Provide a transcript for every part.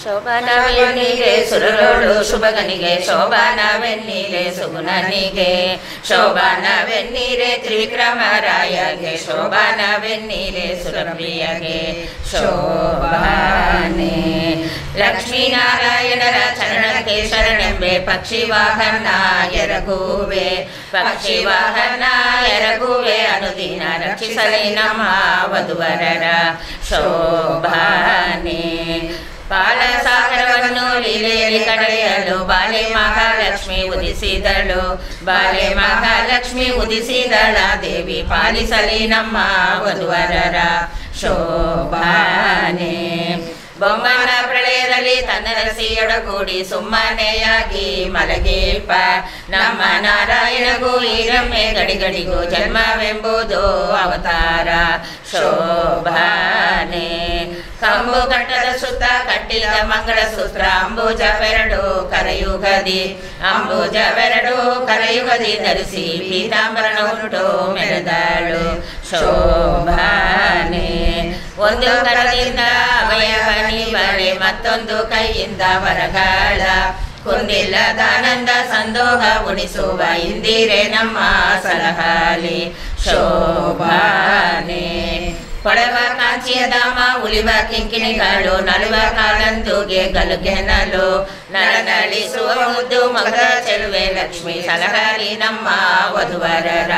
ಶೋಭನವೆನ್ನಿಗೆ ಸುರರೋಳು ಶುಭಗನಿಗೆ ಶೋಭನವೆನ್ನಿರೆ ಸುಗುಣನಿಗೆ ಶೋಭನವೆನ್ನಿರೆ ತ್ರಿವಿಕ್ರಮರಾಯಗೆ ಶೋಭನವೆನ್ನಿರೆ ಸುರಪ್ರಿಯಗೆ ಶೋಭಾನೆ ಲಕ್ಷ್ಮೀನಾರಾಯಣರ ಚರಣಕ್ಕೆ ಶರಣೆಂಬೆ ಪಕ್ಷಿವಾಹನ ಎರಗುವೆ ಪಕ್ಷಿವಾಹನ ಎರಗುವೆ ಅನುದಿನ ರಕ್ಷಿಸಲಿ ನಮ್ಮ ವಧುವರರ ಶೋಭಾನೆ ಬಾಲಸಾಗರವನ್ನು ಲೀಲೆಯಲ್ಲಿ ಕಡೆಯಲು ಬಾಲೆ ಮಹಾಲಕ್ಷ್ಮಿ ಉದಿಸಿದಳು ಬಾಲೆ ಮಹಾಲಕ್ಷ್ಮಿ ಉದಿಸಿದಳ ದೇವಿ ಪಾಲಿಸಲಿ ನಮ್ಮ ವಧುವರರ ಶೋಭಾನೆ ಬೊಮ್ಮನ ಪ್ರಳಯದಲ್ಲಿ ತನ್ನ ರಸಿಯೊಡಗೂಡಿ ಸುಮ್ಮನೆಯಾಗಿ ಮಲಗೇಪ ನಮ್ಮ ನಾರಾಯಣಗೂ ಈರಮ್ಮೆ ಗಡಿಗಡಿಗೂ ಜನ್ಮವೆಂಬುದು ಅವತಾರ ಶೋಭಾನೆ ಕಂಬು ಕಟ್ಟದ ಸುತ್ತ ಕಟ್ಟಿದ ಮಂಗಳ ಸೂತ್ರ ಅಂಬುಜವೆರಡು ಕರಯುಗದಿ ಅಂಬುಜವೆರಡು ಕರಯುಗದಿ ಧರಿಸಿ ಪೀತಾಂಬರನ ಉಂಟು ಮೆರೆದಳು ಶೋಭಾನೆ ಒಂದು ಕರದಿಂದ ಅವಯವನಿವಳೆ ಮತ್ತೊಂದು ಕೈಯಿಂದ ವರಗಾಳ ಕುಂದಿಲ್ಲದಾನಂದ ಸಂದೋಹ ಉಣಿಸುವ ಇಂದಿರೆ ನಮ್ಮ ಸಲಹಾಲಿ ಶೋಭಾನೆ ಪಡವ ಕಾಂಚಿಯ ಧಾಮ ಉಳಿವ ಕಿಂಕಿಣಿಗಳು ನಲುವ ಕಾಲಂದುಗೆ ಗಲುಗೆನಲು ನಳನಳಿಸುವ ಮುದ್ದು ಮಗದ ಚೆಲುವೆ ಲಕ್ಷ್ಮಿ ಸಲಹಾಲಿ ನಮ್ಮ ವಧುವರರ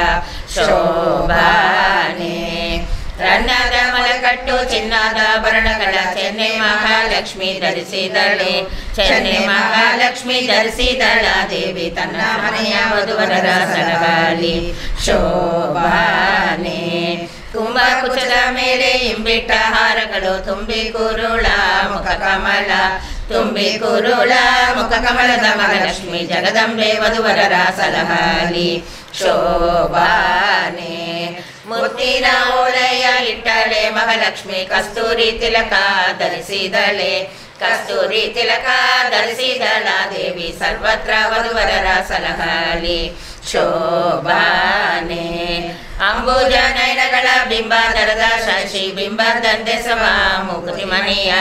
ಶೋಭಾನೆ ರನ್ನದ ಮಲಕಟ್ಟು ಚಿನ್ನದ ಆಭರಣಗಳ ಚೆನ್ನೈ ಮಹಾಲಕ್ಷ್ಮಿ ಧರಿಸಿದಳೆ ಚೆನ್ನೈ ಮಹಾಲಕ್ಷ್ಮಿ ಧರಿಸಿದಳ ದೇವಿ ತನ್ನ ಮನೆಯ ವಧುವರರ ಸಲಹಾಲಿ ಶೋಭಾನೆ ಕುಂಭ ಕುಚದ ಮೇಲೆ ಇಂಬಿಟ್ಟ ಹಾರಗಳು ತುಂಬಿ ಕುರುಳ ಮುಖ ಕಮಲ ತುಂಬಿ ಕುರುಳ ಮುಖ ಕಮಲದ ಮಹಾಲಕ್ಷ್ಮಿ ಜಗದಂಬೆ ವಧುವರರ ಸಲಹಾಲಿ ಶೋಭಾನೆ ಮುತ್ತಿನ ಓಲೆಯ ಇಟ್ಟಳೆ ಮಹಾಲಕ್ಷ್ಮಿ ಕಸ್ತೂರಿ ತಿಲಕ ಧರಿಸಿದಳೆ ಕಸ್ತೂರಿ ತಿಲಕ ಧರಿಸಿದಳ ದೇವಿ ಸರ್ವತ್ರ ವಧುವರರ ಸಲಹಾಲಿ ಶೋಭಾನೆ ಅಂಬುಜ ನಯನಗಳ ಬಿಂಬಾಧರದ ಶಶಿ ಬಿಂಬದಂದೆಸವ ಮುಕುತಿಮಣಿಯ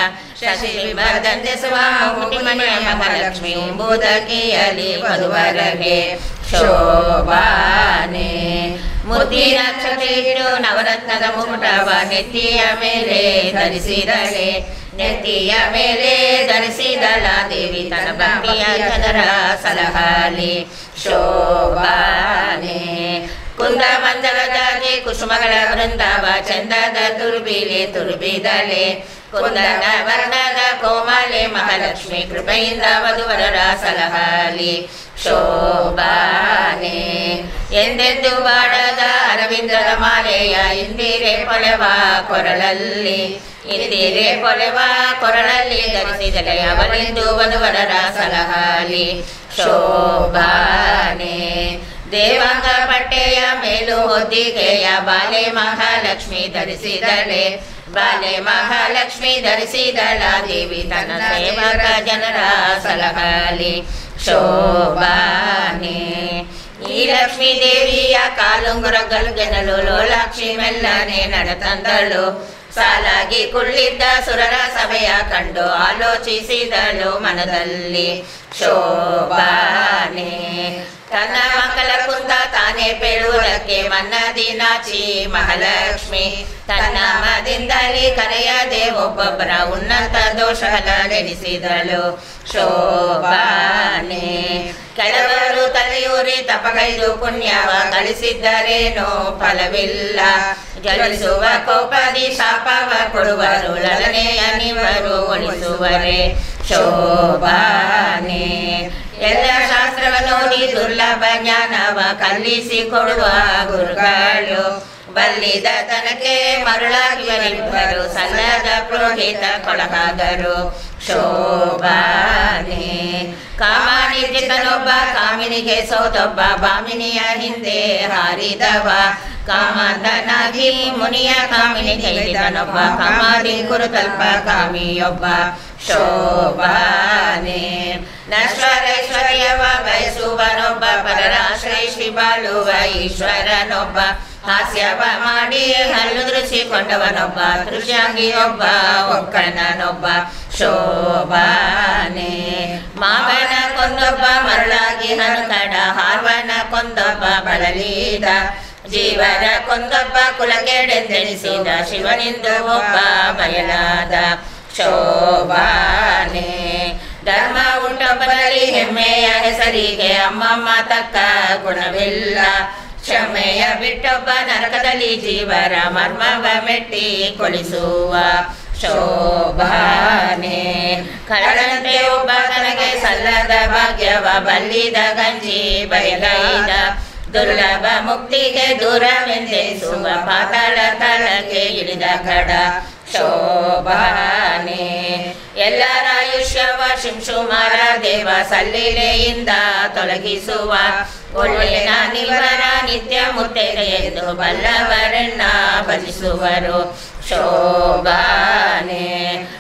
ಶಶಿ ಬಿಂಬದಂದೆಸವ ಮುಕುತಿಮಣಿಯ ಮಹಾಲಕ್ಷ್ಮಿ ಎಂಬುದಕ್ಕಿಯಲಿ ವಧುವರಗೆ ಶೋಭಾನೆ ಮುತ್ತಿನ ಕ್ಷತೆಯಿಟ್ಟು ನವರತ್ನದ ಮುಕುಟವ ನೆತ್ತಿಯ ಮೇಲೆ ಧರಿಸಿದಳೆ ನೆತ್ತಿಯ ಮೇಲೆ ಧರಿಸಿದಳ ದೇವಿ ತನ್ನ ಭಕ್ತಿಯ ಜನರ ಸಲಹಾಲಿ ಶೋಭಾನೆ ಕುಂದ ಮಂದರದಾಗಿ ಕುಸುಮಗಳ ವೃಂದಾವ ಚಂದದ ತುರುಬಿಲೆ ತುರುಬಿದಳೆ ಕುಂದನ ವರ್ಣದ ಕೋಮಲೆ ಮಹಾಲಕ್ಷ್ಮಿ ಕೃಪೆಯಿಂದ ವಧುವರರ ಸಲಹಾಲಿ ಶೋಭಾನೆ ಎಂದೆಂದು ಬಾಡದ ಅರವಿಂದರ ಮಾಲೆಯ ಇಂದಿರೆ ಕೊಲೆವ ಕೊರಳಲ್ಲಿ ಇಂದಿರೆ ಕೊಲೆವ ಕೊರಳಲ್ಲಿ ಧರಿಸಿದಳೆ ಅವಳೆಂದು ವಧುವರರ ಸಲಹಾಲಿ ಶೋಭಾನೆ ದೇವಾಂಗ ಪಟ್ಟೆಯ ಮೇಲು ಹೊದ್ದಿಗೆಯ ಬಾಲೆ ಮಹಾಲಕ್ಷ್ಮಿ ಧರಿಸಿದಳೆ ಬಾಲೆ ಮಹಾಲಕ್ಷ್ಮಿ ಧರಿಸಿದಳ ದೇವಿ ತನ್ನ ಸೇವಕ ಜನರ ಸಲಹಾಲಿ ಶೋಭಾನೆ ಈ ಲಕ್ಷ್ಮೀ ದೇವಿಯ ಕಾಲುಂಗುರ ಗಲುಗೆನಲು ಲೋಲಾಕ್ಷಿ ಮೆಲ್ಲನೆ ನಡೆತಂದಳು ಸಾಲಾಗಿ ಕುಳ್ಳಿದ್ದ ಸುರರ ಸಭೆಯ ಕಂಡು ಆಲೋಚಿಸಿದಳು ಮನದಲ್ಲಿ ಶೋಭಾನೆ ತನ್ನ ಮಕ್ಕಳ ಕುಂದ ತಾನೇ ಪೇಳುವುದಕ್ಕೆ ಮನ್ನದಿ ನಾಚಿ ಮಹಾಲಕ್ಷ್ಮಿ ತನ್ನ ಮದಿಂದಲೇ ಕರೆಯದೆ ಒಬ್ಬೊಬ್ಬರ ಉನ್ನತ ದೋಷಗಳೆನಿಸಿದಳು ಶೋಭಾನೆ ಕೆಲವರು ತಲೆಯೂರಿ ತಪಗೈದು ಪುಣ್ಯವ ಗಳಿಸಿದ್ದರೇನೋ ಫಲವಿಲ್ಲ ಜಲಿಸುವ ಕೋಪದಿ ಶಾಪವ ಕೊಡುವರು ಲಲನೆಯ ನಿವರು ಉಳಿಸುವರೆ ಶೋಭಾನೆ ಎಲ್ಲ ಶಾಸ್ತ್ರವ ನೋಡಿ ದುರ್ಲಭ ಜ್ಞಾನವ ಕಲಿಸಿಕೊಡುವ ಗುರುಗಳು ಬಲ್ಲಿದ ತನಕ್ಕೆ ಮರುಳಾಗಿವರಿಬ್ಬರು ಸಲ್ಲದ ಪುರೋಹಿತ ಕೊಳಗಾದರು ಶೋಭಾನೆ ಕಾಮಾನಿರ್ಜಿತನೊಬ್ಬ ಕಾಮಿನಿಗೆ ಸೋತೊಬ್ಬ ಬಾಮಿನಿಯ ಹಿಂದೆ ಹಾರಿದವ ಕಾಮಂದನಾಗಿ ಮುನಿಯ ಕಾಮಿನಿ ಕೈಲಿದನೊಬ್ಬ ಕಾಮಾದಿ ಕುರುತಲ್ಪ ಕಾಮಿಯೊಬ್ಬ ಶೋಭಾನೆ ನಶ್ವರೈಶ್ವರ್ಯವ ಬಯಸುವನೊಬ್ಬ ಪರರಾಶ್ರಯಿಸಿ ಬಾಳುವ ಈಶ್ವರನೊಬ್ಬ ಹಾಸ್ಯವ ಮಾಡಿ ಹಲ್ಲು ದೃಶಿಕೊಂಡವನೊಬ್ಬ ತೃಷಾಂಗಿಯೊಬ್ಬ ಒಕ್ಕಣನೊಬ್ಬ ಶೋಭಾನೆ ಮಾವನ ಕೊಂದೊಬ್ಬ ಮರಳಾಗಿ ಹನುಕಡ ಹಾರ್ವನ ಕೊಂದೊಬ್ಬ ಬಳಲಿದ ಜೀವನ ಕೊಂದೊಬ್ಬ ಕುಲಕೆಡೆಂದೆನಿಸಿದ ಶಿವನಿಂದ ಒಬ್ಬ ಬಯಲಾದ ಶೋಭಾನೆ ಧರ್ಮ ಉಂಟೊಬ್ಬರಲ್ಲಿ ಹೆಮ್ಮೆಯ ಹೆಸರಿಗೆ ಅಮ್ಮಮ್ಮ ತಕ್ಕ ಗುಣವಿಲ್ಲ ಕ್ಷಮೆಯ ಬಿಟ್ಟೊಬ್ಬ ನರಕದಲ್ಲಿ ಜೀವರ ಮರ್ಮವ ಮೆಟ್ಟಿ ಕೊಲಿಸುವ ಶೋಭಾನೆ ಕಳ್ಳಂತೆ ಒಬ್ಬ ತನಗೆ ಸಲ್ಲದ ಭಾಗ್ಯವ ಬಲ್ಲಿದ ಗಂಜಿ ಬಯಗೈದ ದುರ್ಲಭ ಮುಕ್ತಿಗೆ ದೂರವೆಂದೆನಿಸುವ ಪಾತಾಳ ತಳಕ್ಕೆ ಇಳಿದ ಕಡ ಶೋಭಾನೆ ಎಲ್ಲರ ಆಯುಷ್ಯವ ಶಿಂಶುಮಾರ ದೇವ ಸಲ್ಲಿಲೆಯಿಂದ ತೊಲಗಿಸುವ ಒಳ್ಳೆಯ ನಿವರ ನಿತ್ಯ ಮುತ್ತೈದೆ ಎಂದು ಬಲ್ಲವರನ್ನ ಭಜಿಸುವರು ಶೋಭಾನೆ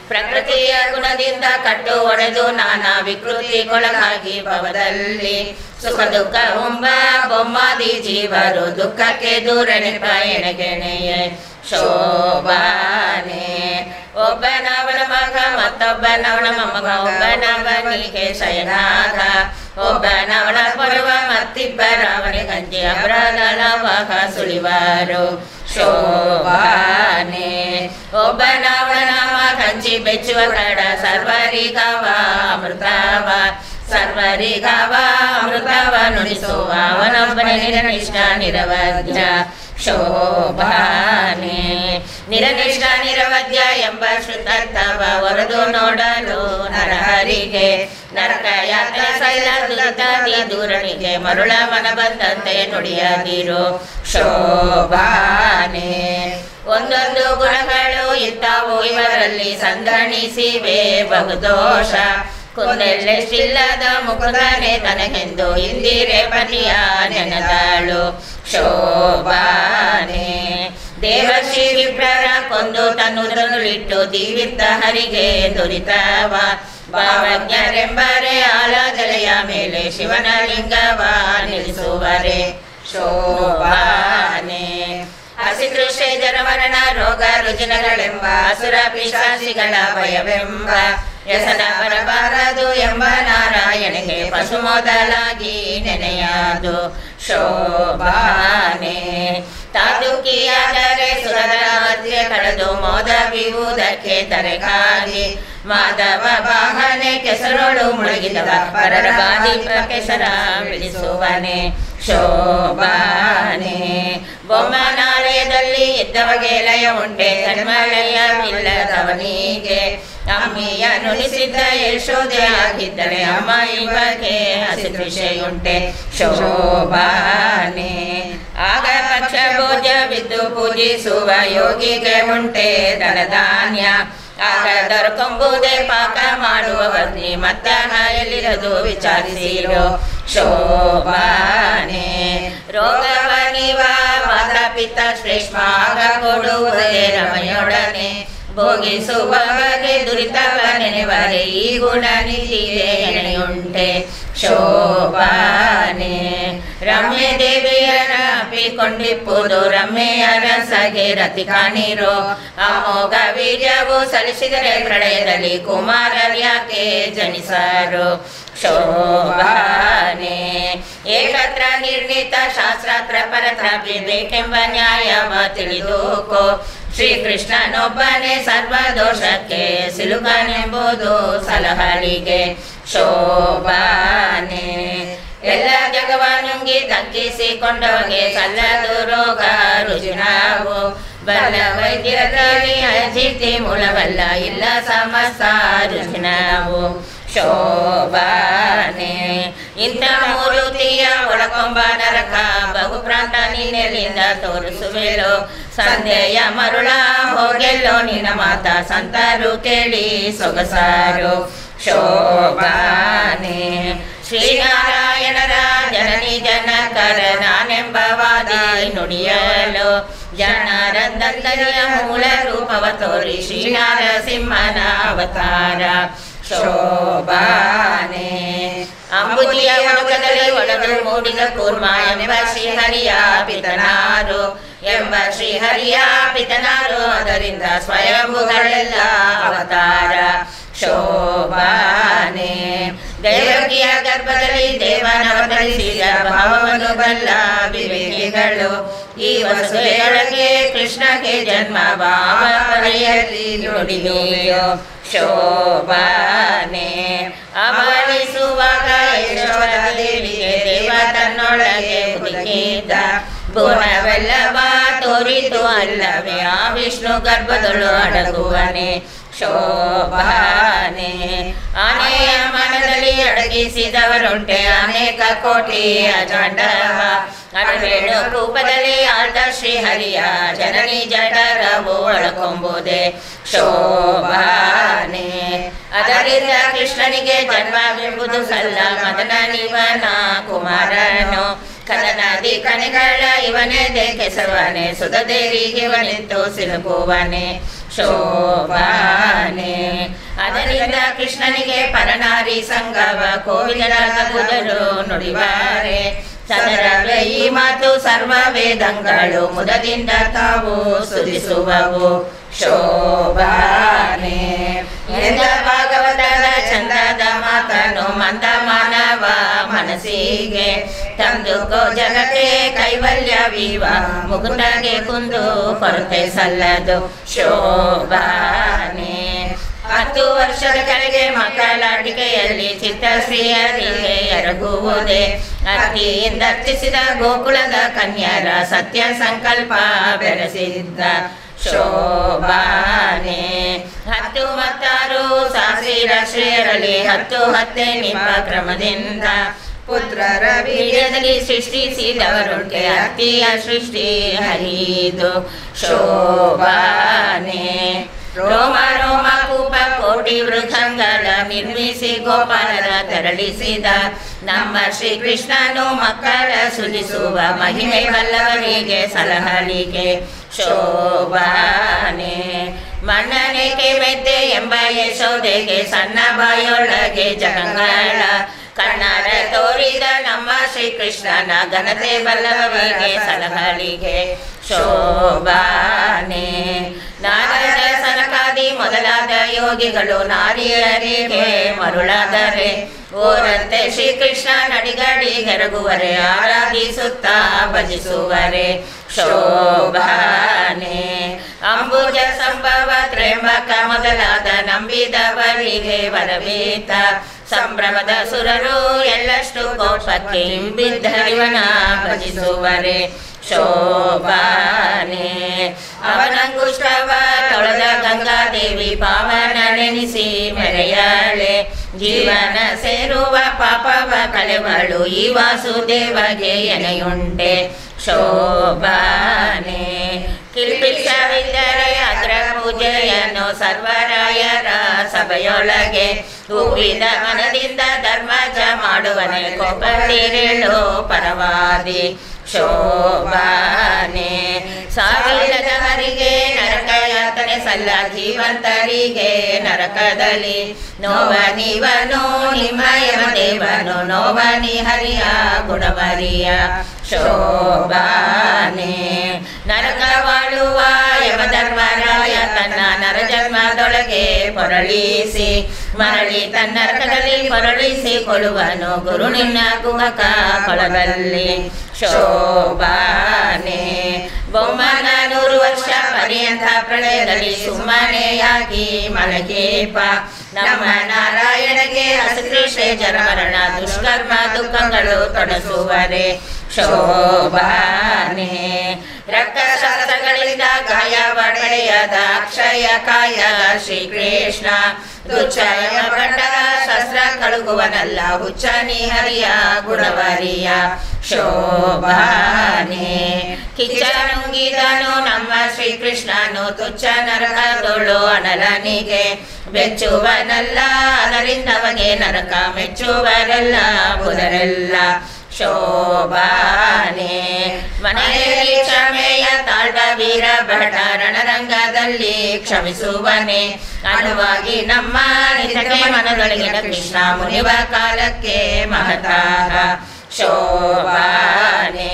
ಪ್ರಕೃತಿಯ ಗುಣದಿಂದ ಕಟ್ಟು ಒಡೆದು ನಾನಾ ವಿಕೃತಿಗೊಳಗಾಗಿ ಭವದಲ್ಲಿ ಸುಖ ದುಃಖ ಉಂಬ ಬೊಮ್ಮಾದಿ ಜೀವರು ದುಃಖಕ್ಕೆ ದೂರನಿಪ ಎಣೆಗೆಣೆಯೇ ಶೋಭಾನೆ ಒಬ್ಬನವನ ಮಗ ಮತ್ತೊಬ್ಬನವನ ಮೊಮ್ಮಗ ಒಬ್ಬನವನಿಗೆ ಶಯನಾದ ಒಬ್ಬನವನ ಕೊಡುವ ಮತ್ತಿಬ್ಬರವನ ಗಂಜಿ ಅಬ್ರದಳವಾಗ ಸುಳಿವಾರು ಶೋಭಾನೆ ಒಬ್ಬನವನ ಗಂಜಿ ಬೆಚ್ಚುವ ಕಡ ಸರ್ವರಿಗವ ಅಮೃತವ ಸರ್ವರಿಗವ ಅಮೃತವ ನುಡಿಸುವ ಅವನೊಬ್ಬನೇ ನಿರನಿಷ್ಠ ನಿರವಧ್ಯ ಶೋಭಾನೆ ನಿರನಿಷ್ಠ ನಿರವಧ್ಯ ಎಂಬ ಶ್ರುತರ್ಥವ ಹೊರದು ನೋಡಲು ನರಹರಿಗೆ ನರಕ ಯಾತ್ರೆ ಸೈಲ ದುರಿತಾದಿ ದೂರನಿಗೆ ಮರುಳ ಮನ ಬಂದಂತೆ ನುಡಿಯದಿರು ಶೋಭಾನೆ ಒಂದೊಂದು ಗುಣಗಳು ಇದ್ದಾವು ಇವರಲ್ಲಿ ಸಂಗಣಿಸಿವೆ ಬಹುದೋಷ ಕುಂದೆಲ್ಲೆಷ್ಟಿಲ್ಲದ ಮುಖದನೆ ತನಗೆಂದು ಇಂದಿರೆ ಪತಿಯ ನೆನದಾಳು ಶೋಭಾನೆ ದೇವಶ್ರೀ ವಿಪ್ರರ ಕೊಂದು ತನ್ನುದನುಳಿಟ್ಟು ದೀವಿತ ಹರಿಗೆ ದುರಿತವ ಭಾವಜ್ಞರೆಂಬರೆ ಆಲದಲೆಯ ಮೇಲೆ ಶಿವನ ಲಿಂಗವ ನಿಲ್ಲಿಸುವರೆ ಶೋಭಾನೆ ಹಸಿದೃಶ್ಯ ಜನಮರಣ ರೋಗ ರುಜಿನಗಳೆಂಬ ಅಸುರ ಪಿಶಾಚಿಗಳ ಭಯವೆಂಬ ವ್ಯಸನ ಬರಬಾರದು ಎಂಬ ನಾರಾಯಣಿಗೆ ಪಶು ಮೊದಲಾಗಿ ನೆನೆಯಾದು ಶೋಭಾನೆ ತಾದುಕಿಯಾದರೆ ಸುರರ ಮಧ್ಯೆ ಕಳೆದು ಮೋದ ಬಿವುದಕ್ಕೆ ತರೆಗಾಗಿ ಮಾಧವ ವಾಹನೆ ಕೆಸರೊಳು ಮುಳುಗಿದವ ಪರರ ಬಾಧಿಪ ಕೆಸರ ಬಿಡಿಸುವನೆ ಶೋಭಾನೆ ಬೊಮ್ಮನಾಲಯದಲ್ಲಿ ಇದ್ದವಗೆ ಲಯ ಉಂಟೆ ಧರ್ಮಲಯವಿಲ್ಲದವನಿಗೆ ಅಮ್ಮಿಯ ನುಡಿಸಿದ್ದ ಯಶೋದೆ ಆಗಿದ್ದರೆ ಅಮ್ಮ ಇವಗೆ ಹಸಿದೃಷೆಯುಂಟೆ ಶೋಭಾನೆ ಆಗ ಪಕ್ಷ ಭೋಜವಿದ್ದು ಪೂಜಿಸುವ ಯೋಗಿಗೆ ಉಂಟೆ ಧನಧಾನ್ಯ ಆಗ ದೊರಕೊಂಬುದೇ ಪಾಕ ಮಾಡುವ ಬನ್ನಿ ಮತ್ತ ಎಲ್ಲಿರದು ವಿಚಾರಿಸಿರೋ ಶೋಭಾನೆ ರೋಗವ ನೀವ ಮಾತಾ ಪಿತ ಶ್ರೇಷ್ಠ ಆಗ ಕೊಡುವುದೇ ರಮೆಯೊಡನೆ ಭೋಗಿಸುವವಗೆ ದುರಿತವ ನೆನೆವರೆ ಈ ಗುಣ ನಿಧಿಗೆ ಎಣೆಯುಂಟೆ ಶೋಭಾನೆ ರಮ್ಯ ದೇವಿಯರ ಅಪ್ಪಿಕೊಂಡಿಪ್ಪುದು ರಮ್ಯೆಯರ ಸಗೆ ರತಿ ಕಾಣಿರೋ ಅಮೋಘ ವೀರ್ಯವು ಸಲ್ಲಿಸಿದರೆ ಪ್ರಳಯದಲ್ಲಿ ಕುಮಾರರ್ಯಾಕೆ ಜನಿಸಾರು ಶೋಭಾನೆ ಏಕತ್ರ ನಿರ್ಣಿತ ಶಾಸ್ತ್ರಾತ್ರ ಪರತ್ರ ಬೇಕೆಂಬ ನ್ಯಾಯವ ತಿಳಿದುಕೋ ಶ್ರೀಕೃಷ್ಣನೊಬ್ಬನೇ ಸರ್ವದೋಷಕ್ಕೆ ಸಿಲುಕನೆಂಬುದು ಸಲಹಲಿಗೆ ಶೋಭಾನೆ ಎಲ್ಲ ಜಗವ ನುಂಗಿ ತಗ್ಗಿಸಿಕೊಂಡವಗೆ ಸಲ್ಲದು ರೋಗ ರುಜಿನವು ಬಲ್ಲ ವೈದ್ಯರಲ್ಲಿ ಅಜಿತಿ ಮೂಲವಲ್ಲ ಇಲ್ಲ ಸಮಸ್ತ ರುಜಿನವು ಶೋಭಾನೆ ಇಂಥ ಮೂರುತಿಯ ಒಳಕೊಂಬ ನರಕ ಬಹುಪ್ರಾಂತ ನಿನ್ನೆಲ್ಲಿಂದ ತೋರಿಸುವೆಲೋ ಸಂಧ್ಯೆಯ ಮರುಳ ಹೋಗೆಲ್ಲೋ ನಿನ್ನ ಮಾತ ಸಂತರು ಕೇಳಿ ಸೊಗಸಾರು ಶೋಭಾನೆ ಶ್ರೀನಾರಾಯಣರ ಜನನಿ ಜನಕರ ನಾನೆಂಬವಾದಿ ನುಡಿಯಲು ಜನರಂದರಿಯ ಮೂಲ ರೂಪವ ತೋರಿ ಶ್ರೀನಾರಸಿಂಹನ ಅವತಾರ ಶೋಭಾನೆ ಅಂಬುದಿಯ ಒಳಗದಲ್ಲಿ ಒಳದು ಮೂಡಿದ ಕೂರ್ಮ ಎಂಬ ಶ್ರೀಹರಿಯ ಪಿತನಾರು ಎಂಬ ಶ್ರೀಹರಿಯ ಪಿತನಾರು ಅದರಿಂದ ಸ್ವಯಂಭುಗಳೆಲ್ಲ ಅವತಾರ ಶೋಭಾನೆ. ದೇವಕಿಯ ಗರ್ಭದಲ್ಲಿ ದೇವನವತರಿಸಿದ ಭಾವವನ್ನು ಬಲ್ಲ ವಿವೇಕಿಗಳು ಈ ವಸುದೆಯೊಳಗೆ ಕೃಷ್ಣಗೆ ಜನ್ಮ ಭಾವ ಪರಿಯಲ್ಲಿ ನುಡಿದೆಯೋ ಶೋಭಾನೆ. ಅವಳಿಸುವಾಗ ಯಶೋಧ ದೇವಿಗೆ ದೇವ ತನ್ನೊಳಗೆ ಹುದುಕಿದ್ದ ಗುಣವೆಲ್ಲವ ತೋರಿತು ಅಲ್ಲವೇ ಆ ವಿಷ್ಣು ಗರ್ಭದಳು ಅಡಗುವನೆ ಶೋಭಾನೆ. ಆನೆಯ ಮನದಲ್ಲಿ ಅಡಗಿಸಿದವರುಂಟೆ ಅನೇಕ ಕೋಟಿ ಅಜಾಂಡವ ಅರವೇಣು ರೂಪದಲ್ಲಿ ಆದ ಶ್ರೀಹರಿಯ ಜನನಿ ಜಠರವು ಒಳಕೊಂಬುದೇ ಶೋಭಾನೆ. ಅದರಿಂದ ಕೃಷ್ಣನಿಗೆ ಜನ್ಮವೆಂಬುದು ಸಲ್ಲ ಮದನ ನಿವನ ಕುಮಾರನು ಕದನಾದಿ ಕಣಿಗಳ ಇವನೆದೆ ಕೆಸವನೆ ಸುಧದೇವಿಗೆ ಇವನಿತ್ತು ಸಿಲುಕುವನೆ ಶೋಭಾನೆ. ಅದರಿಂದ ಕೃಷ್ಣನಿಗೆ ಪರನಾರಿ ಸಂಗವ ಕೋವಿದರಾಗುವುದು ನುಡಿವಾರೆ ಸದರವೇ ಈ ಮಾತು ಸರ್ವ ವೇದಂಗಳು ಮುದದಿಂದ ತಾವು ಸ್ತುತಿಸುವವು ಶೋಭಾನೆ. ಎಂದ ಭಾಗವತದ ಚಂದದ ಮಾತನು ಮಂದ ಮಾನವ ಮನಸ್ಸಿಗೆ ತಂದುಕೋ ಜಗಕ್ಕೆ ಕೈವಲ್ಯವಿವ ಮುಗುಟಗೆ ಕುಂದು ಕೊರತೆ ಸಲ್ಲದು ಶೋಭಾನೆ. 10 ವರ್ಷದ ಕೆಳಗೆ ಮಕ್ಕಳಾಟಿಕೆಯಲ್ಲಿ ಚಿತ್ತಶ್ರೀಯರಿಗೆ ಎರಗುವುದೇ ಅತಿಯಿಂದ ಅರ್ಚಿಸಿದ ಗೋಕುಲದ ಕನ್ಯರ ಸತ್ಯ ಸಂಕಲ್ಪ ಬೆರೆಸಿದ್ದ ಶೋಭಾನೆ. 10 ಮತ್ತು 6 ಶಾಸ್ತ್ರೀರ ಶ್ರೀಯರಲ್ಲಿ 10 ನಿಮ್ಮ ಕ್ರಮದಿಂದ ಪುತ್ರರ ಬೀಜದಲ್ಲಿ ಸೃಷ್ಟಿಸಿದವರುಂಟೆ ಅತಿಯ ಸೃಷ್ಟಿ ಹರಿದು ಶೋಭಾನೆ. ರೋಮ ರೋಮ ಕೂಪ ಕೋಟಿ ಮೃಗಂಗಳ ನಿರ್ಮಿಸಿ ಗೋಪಾಲರ ತೆರಳಿಸಿದ ನಮ್ಮ ಶ್ರೀಕೃಷ್ಣನು ಮಕ್ಕಳ ಸುಲಿಸುವ ಮಹಿಮೆ ಬಲ್ಲವರಿಗೆ ಸಲಹಲಿಗೆ ಶೋಭಾನೆ. ಮಣ್ಣನೇಕೆ ಮೆದ್ದೆ ಎಂಬ ಯಶೋದೆಗೆ ಸಣ್ಣ ಬಾಯೊಳಗೆ ಜಗಂಗಳ ಕಣ್ಣಾರ ತೋರಿದ ನಮ್ಮ ಶ್ರೀಕೃಷ್ಣನ ಘನತೆ ಬಲ್ಲವರಿಗೆ ಸಲಹಲಿಗೆ ಶೋಭಾನೆ. ನಾರದ ಸನಕಾದಿ ಮೊದಲಾದ ಯೋಗಿಗಳು ನಾರಿಯರಿಗೆ ಮರುಳಾದರೆ ಓರಂತೆ ಶ್ರೀಕೃಷ್ಣ ನಡಿಗಡಿ ಹೆರಗುವರೆ ಆರಾಧಿಸುತ್ತಾ ಭಜಿಸುವರೆ ಶೋಭಾನೆ. ಅಂಬುಜ ಸಂಭವ ತ್ರ್ಯಂಬಕ ಮೊದಲಾದ ನಂಬಿದವರಿಗೆ ವರವೇತ ಸಂಭ್ರಮದ ಸುರರು ಎಳ್ಳಷ್ಟು ಕೋಪಕ್ಕೆ ಬಿದ್ದರಿವನ ಭಜಿಸುವರೆ ಶೋಭಾನೆ. ಅವನಂಗುಷ್ಟವ ತೊಳೆದ ಗಂಗಾದೇವಿ ಪಾವನ ನೆನೆಸಿ ಮೆರೆಯಾಳೆ ಜೀವನ ಸೇರುವ ಪಾಪವ ಕಳೆವಳು ಈ ವಾಸುದೇವಗೆ ಎನೆಯುಂಟೆ ಶೋಭಾನೆ. ಕಿಲ್ಪಿಷವಿದ್ದರೆ ಅಗ್ರ ಪೂಜೆಯನ್ನು ಸರ್ವರಾಯರ ಸಭೆಯೊಳಗೆ ಹೂವಿದ ಮನದಿಂದ ಧರ್ಮಜ ಮಾಡುವನೆ ಕೋಪಟ್ಟಿರೇಳು ಪರವಾದಿ ಶೋಭಾನೆ. ಸಾವಿರದವರಿಗೆ ನರಕ ಯಾತನೆ ಸಲ್ಲ ಜೀವಂತರಿಗೆ ನರಕದಲ್ಲಿ ನೋವ ನೀವನು ನಿಮ್ಮ ಯಮದೇವನು ನೋವನಿ ಹರಿಯ ಗುಣವರಿಯ ಶೋಭಾನೆ. ನರಕವಾಳುವ ಯಮಧರ್ಮರಾಯ ತನ್ನ ನರಜನ್ಮದೊಳಗೆ ಪೊರಳಿಸಿ ಮರಳಿ ತನ್ನರಕದಲ್ಲಿ ಪೊರಳಿಸಿಕೊಳ್ಳುವನು ಗುರು ನಿನ್ನ ಕುಮಕ ಕೊಳದಲ್ಲಿ ಶೋಭಾನೆ. ಬೊಮ್ಮನ 100 ವರ್ಷ ಪರ್ಯಂತ ಪ್ರಳಯದಲ್ಲಿ ಸುಮ್ಮನೆಯಾಗಿ ಮಲಗೇಪ ನಮ್ಮ ನಾರಾಯಣಗೆ ಅಸಕೃಷೆ ಜರಮರಣ ದುಷ್ಕರ್ಮ ದುಃಖಗಳು ತೊಡಸುವರೆ ಶೋಭಾನೆ. ರಕ್ತಶಾಸ್ತ್ರಗಳಿಂದ ಗಾಯಪಡೆಯದ ಅಕ್ಷಯ ಕಾಯ ಶ್ರೀಕೃಷ್ಣ ದುಚ್ಚಯ ಪಟ್ಟ ಶಸ್ತ್ರ ಕಳುಗುವನಲ್ಲ ಹುಚ್ಚ ನಿಹರಿಯ ಗುಣವರಿಯ ಶೋಭಾನೆ. ಕಿಚ್ಚ ನುಂಗಿದನು ನಮ್ಮ ಶ್ರೀಕೃಷ್ಣನು ತುಚ್ಚ ನರಕದೊಳು ಅನಲನಿಗೆ ಬೆಚ್ಚುವನಲ್ಲ ಅದರಿಂದವಗೆ ನರಕ ಮೆಚ್ಚುವರೆಲ್ಲ ಬುಧರೆಲ್ಲ ಶೋಭಾನೆ. ಮನೆಯಲ್ಲಿ ಕ್ಷಮೆಯ ತಾಳ್ವ ವೀರ ಭಟ ರಣರಂಗದಲ್ಲಿ ಕ್ಷಮಿಸುವನೆ ಅನುವಾಗಿ ನಮ್ಮ ನಿಜಕ್ಕೆ ಮನದೊಳಗಿನ ಕೃಷ್ಣ ಮುನಿವ ಕಾಲಕ್ಕೆ ಮಹತಾಹ ಶೋಭಾನೆ.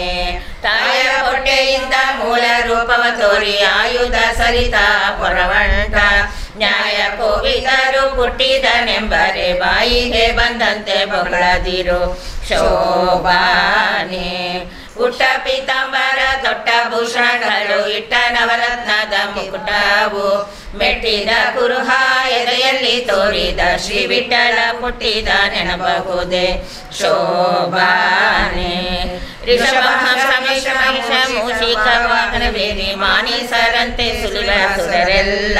ತಾಯ ಹೊಟ್ಟೆಯಿಂದ ಮೂಲ ರೂಪವ ತೋರಿ ಆಯುಧ ಸರಿತ ಪೊರವಂಟ ನ್ಯಾಯ ಕೋವಿದರು ಹುಟ್ಟಿದನೆಂಬರೆ ಬಾಯಿಗೆ ಬಂದಂತೆ ಬೊಗಳದಿರು ಶೋಭಾನೆ ಉಟ್ಟ ಪೀತಾಂಬರ ದೊಡ್ಡ ಭೂಷಣಗಳು ಇಟ್ಟ ನವರತ್ನದ ಮುಕುಟವು ಮೆಟ್ಟಿದ ಕುರುಹ ಎದೆಯಲ್ಲಿ ತೋರಿದ ಶ್ರೀ ವಿಠಲ ಹುಟ್ಟಿದ ನೆನಪಬಹುದೇ ಶೋಭಾನೆ ಋಷಭ ಮೂಷಿಕ ವಾಹನ ಬೇರೆ ಮಾನೀಸರಂತೆ ಸುಲಿವ ಸುರರೆಲ್ಲ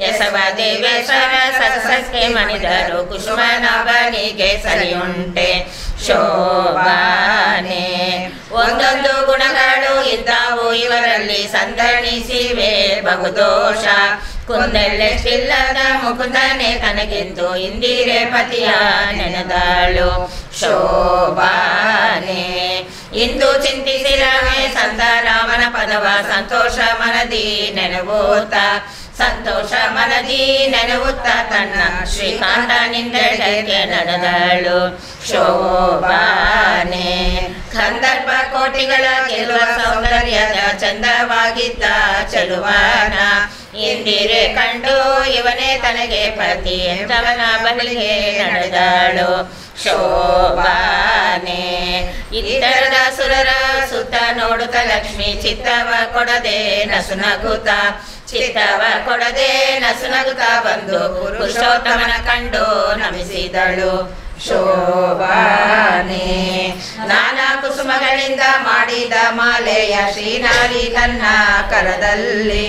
ಯಶವ ದೇವೇಶ್ವರ ಸರಸಕ್ಕೆ ಮಣಿದರು ಕುಸುಮನಾಭನಿಗೆ ಸರಿಯುಂಟೆ ಶೋಭಾನೆ ಒಂದೊಂದು ಗುಣಗಳು ಇದ್ದಾವು ಇವರಲ್ಲಿ ಸಂದಣಿಸಿವೆ ಬಹುದೋಷ ಕುಂದೆಲ್ಲೆಷ್ಟಿಲ್ಲದ ಮುಕುಂದನೆ ತನಗೆಂದು ಇಂದಿರೆ ಪತಿಯ ನೆನೆದಾಳು ಶೋಭಾನೆ ಇಂದು ಚಿಂತಿಸಿರವೆ ಸಂತ ರಾಮನ ಪದವ ಸಂತೋಷ ಮನದಿ ನೆನವೂತ ಸಂತೋಷ ಮನದಿ ನೆನವುತ್ತ ತನ್ನ ಶ್ರೀಕಾಂತ ನಿಂದೆಡೆಗೆ ನಡೆದಳು ಶೋಭಾನೆ ಕಂದರ್ಪ ಕೋಟಿಗಳ ಗೆಲ್ಲುವ ಸೌಂದರ್ಯದ ಚಂದವಾಗಿದ್ದ ಚೆಲುವನ ಇಂದಿರೆ ಕಂಡು ಇವನೇ ತನಗೆ ಪತಿ ಎಂದವನ ಬಳಿಗೆ ನಡೆದಳು ಶೋಭಾನೆ ಇತರದ ಸುರರ ಸುತ್ತ ನೋಡುತ್ತ ಲಕ್ಷ್ಮಿ ಚಿತ್ತವ ಕೊಡದೆ ನಸುನಗುತ್ತ ಚಿತ್ತವ ಕೊಡದೆ ನಸುನಗುತ್ತ ಬಂದು ಪುರುಷೋತ್ತಮನ ಕಂಡು ನಮಿಸಿದಳು ಶೋಭಾನೆ ನಾನಾ ಕುಸುಮಗಳಿಂದ ಮಾಡಿದ ಮಾಲೆಯ ಶ್ರೀನಾರಿ ತನ್ನ ಕರದಲ್ಲಿ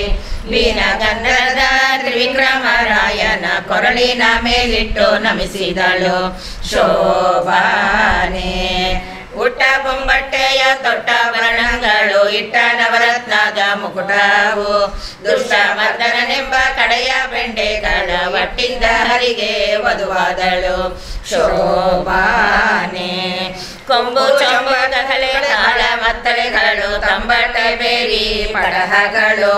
ವೀಣಗಂಧದ ತ್ರಿವಿಕ್ರಮರಾಯನ ಕೊರಳಿನ ಮೇಲಿಟ್ಟು ನಮಿಸಿದಳು ಶೋಭಾನೆ ಉಟ್ಟ ಬೊಂಬಟ್ಟೆಯ ದೊಡ್ಡ ವರ್ಣಗಳು ಇಟ್ಟ ನವರತ್ನದ ಮುಕುಟವು ದುಷ್ಟಮರ್ದನನೆಂಬ ಕಡೆಯ ಬೆಂಡೆಗಳ ಒಟ್ಟಿದ್ದ ಹರಿಗೆ ವಧುವಾದಳು ಶೋಭಾನೆ ಕೊಂಬು ಚೊಂಬು ಗಹಲೆ ತಾಳ ಮತ್ತಳೆಗಳು ತಂಬಟೆ ಬೇರಿ ಪಡಹಗಳು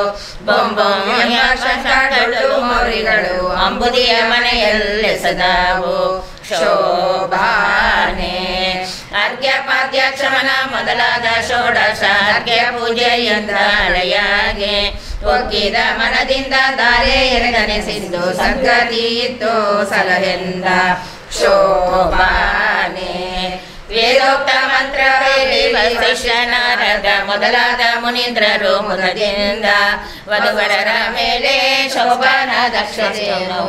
ಬೊಂಬೊಂಗಳು ಮೋರಿಗಳು ಅಂಬುದಿಯ ಮನೆಯಲ್ಲೆಸೆದವು ಶೋಭಾನೆ ಅರ್ಘ್ಯ ಪಾದ್ಯಾಕ್ಷಮನ ಮೊದಲಾದ ಷೋಡಶ ಅರ್ಘ್ಯ ಪೂಜೆಯಿಂದ ಹಳೆಯಾಗೆ ಒಗ್ಗಿದ ಮನದಿಂದ ದಾರೆ ಎರಡನೆ ಸಿಂಧು ಸಂಗತಿ ಇತ್ತು ಸಲಹೆಂದ ಶೋಭಾನೆ ವೇದೋಕ್ತ ಮಂತ್ರ ಹೇಳಿ ವೈಶಿಷ್ಟ್ಯ ನಾರದ ಮೊದಲಾದ ಮುನೀಂದ್ರರು ಮುದದಿಂದ ವಧುವರರ ಮೇಲೆ ಶೋಭಾನ ದಕ್ಷತೆಯನ್ನು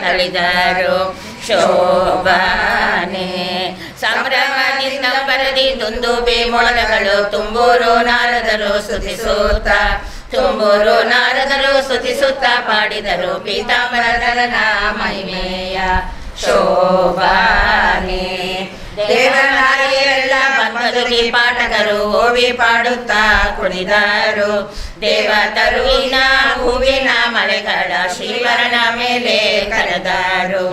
ತಳಿದರು ಶೋಭಾನೆ ಸಂಭ್ರಮದಿಂದ ಬರದಿ ದುಂದುಬಿ ಮೊಳಗಳು ತುಂಬೂರು ನಾರದರು ಸ್ತುತಿಸುತ್ತ ತುಂಬೂರು ನಾರದರು ಸ್ತುತಿಸುತ್ತ ಪಾಡಿದರು ಪೀತಾಂಬರಧರನ ಮಹಿಮೆಯ ಶೋಭಾನೆ ದೇವನಾರಿಯರೆಲ್ಲ ಬಂದರುಗಿ ಪಾಠಕರು ಓವಿ ಪಾಡುತ್ತಾ ಕುಣಿದರು ದೇವತರುವಿನ ಹೂವಿನ ಮಳೆಗಳ ಶ್ರೀವರನ ಮೇಲೆ ಕರೆದರು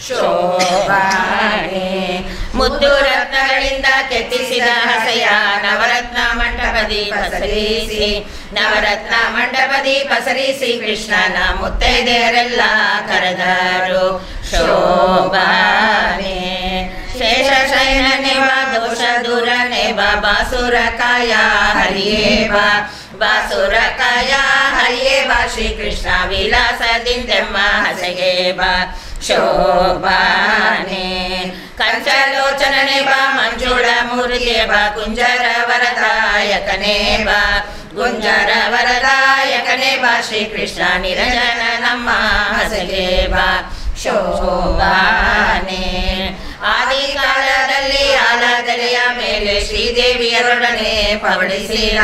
ಶೋಭಾನೆ ಮುದ್ದು ರತ್ನಗಳಿಂದ ಕೆತ್ತಿಸಿದ ಹಸೆಯ ನವರತ್ನ ಮಂಟಪದಿ ಪಸರಿಸಿ ನವರತ್ನ ಮಂಟಪದಿ ಪಸರಿಸಿ ಕೃಷ್ಣನ ಮುತ್ತೈದೆಯರೆಲ್ಲ ಕರೆದರು ಶೋಭಾನೆ ಶೇಷ ಶಯನನೆವ ದೋಷ ದೂರನೆವ ಬಾಸುರ ಕಾಯ ಹರಿಯೇವ ಬಾಸುರ ಕಾಯ ಹರಿಯೇವ ಶ್ರೀಕೃಷ್ಣ ವಿಲಾಸದಿಂದೆಮ್ಮ ಹಸೆಗೇವ ಶೋಭಾನೆ ಕಂಚಲೋಚನನೆ ಬಾ ಮಂಜುಳ ಮೂರ್ತಿಯ ಬಾ ಗುಂಜರ ವರದಾಯಕನೇ ಬಾ ಗುಂಜರ ವರದಾಯಕನೇ ಬಾ ಶ್ರೀಕೃಷ್ಣ ನಿರಂಜನ ನಮ್ಮ ಹಸೆಗೆ ಬಾ ಶೋಭಾನೆ ಆದಿ ಕಾಲದಲ್ಲಿ ಆಲದೆಲೆಯ ಮೇಲೆ ಶ್ರೀದೇವಿಯರೊಡನೆ ಪವಡಿಸಿದ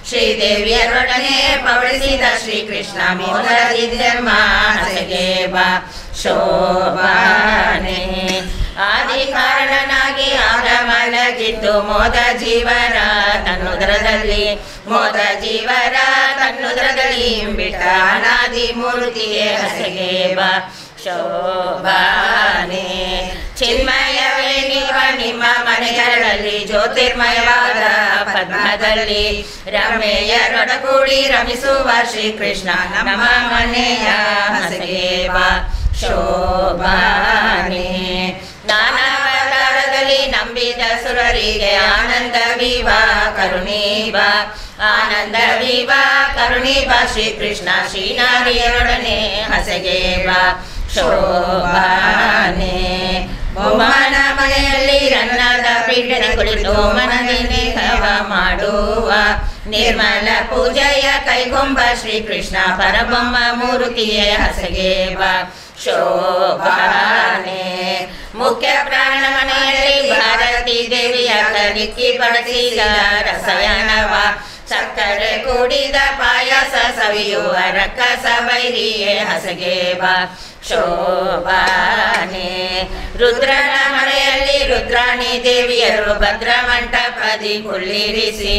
ಶ್ರೀದೇವಿಯರೊಡನೆ ಪವಡಿಸಿದ ಶ್ರೀಕೃಷ್ಣ ಮೋದರಿದ್ದೆಮ್ಮ ಹಸೆಗೆ ಬಾ ಶೋಭಾನೆ ಆದಿ ಕಾರಣನಾಗಿ ಆಗ ಮಲಗಿದ್ದು ಮೋದ ಜೀವರ ತನ್ನುದರದಲ್ಲಿ ಮೋದ ಜೀವರ ತನ್ನುದರದಲ್ಲಿ ಬಿಟ್ಟ ಅನಾದಿ ಮೂರ್ತಿಯೇ ಹಸೆಗೆ ಬಾ ಶೋಭಾನೆ ಚಿನ್ಮಯವೇ ನೀವ ನಿಮ್ಮ ಮನೆಗಳಲ್ಲಿ ಜ್ಯೋತಿರ್ಮಯವಾದ ಪದ್ಮದಲ್ಲಿ ರಮೆಯರೊಡಗೂಡಿ ರಮಿಸುವ ಶ್ರೀಕೃಷ್ಣ ನಮ್ಮ ಮನೆಯ ಹಸೆಗೆ ಬಾ ಶೋಭಾನೆ ನಾನಾವತಾರದಲ್ಲಿ ನಂಬಿದ ಮಾಡಿದ ಸುರರಿಗೆ ಆನಂದವಿವ ಕರುಣೀವ ಆನಂದ ವಿವ ಕರುಣೀವ ಶ್ರೀಕೃಷ್ಣ ಶ್ರೀನಾರಿಯರೊಡನೆ ಹಸೆಗೇವ ಶೋಭಾನೆ ಬೊಮ್ಮನ ಮನೆಯಲ್ಲಿ ರನ್ನದ ಪೀಠದ ಕುಳಿತು ಮನದಿ ಹವ ಮಾಡುವ ನಿರ್ಮಲ ಪೂಜೆಯ ಕೈಗೊಂಬ ಶ್ರೀಕೃಷ್ಣ ಪರಬೊಮ್ಮ ಮೂರ್ತಿಯೇ ಹಸೆಗೇವ ಶೋಭಾನೆ ಮುಖ್ಯ ಪ್ರಾಣ ಮನೆಯಲ್ಲಿ ಭಾರತೀ ದೇವಿಯ ಕಲಿಕ್ಕಿ ಬಡಿಸಿದ ರಸಯನವ ಸಕ್ಕರೆ ಕೂಡಿದ ಪಾಯಸ ಸವಿಯುವ ರಕ್ಕಸ ವೈರಿಯೇ ಹಸೆಗೇವ ಶೋಭಾನೆ ರುದ್ರನ ಮನೆಯಲ್ಲಿ ರುದ್ರಾಣಿ ದೇವಿಯರು ಭದ್ರ ಮಂಟಪದಿ ಕುಳ್ಳಿರಿಸಿ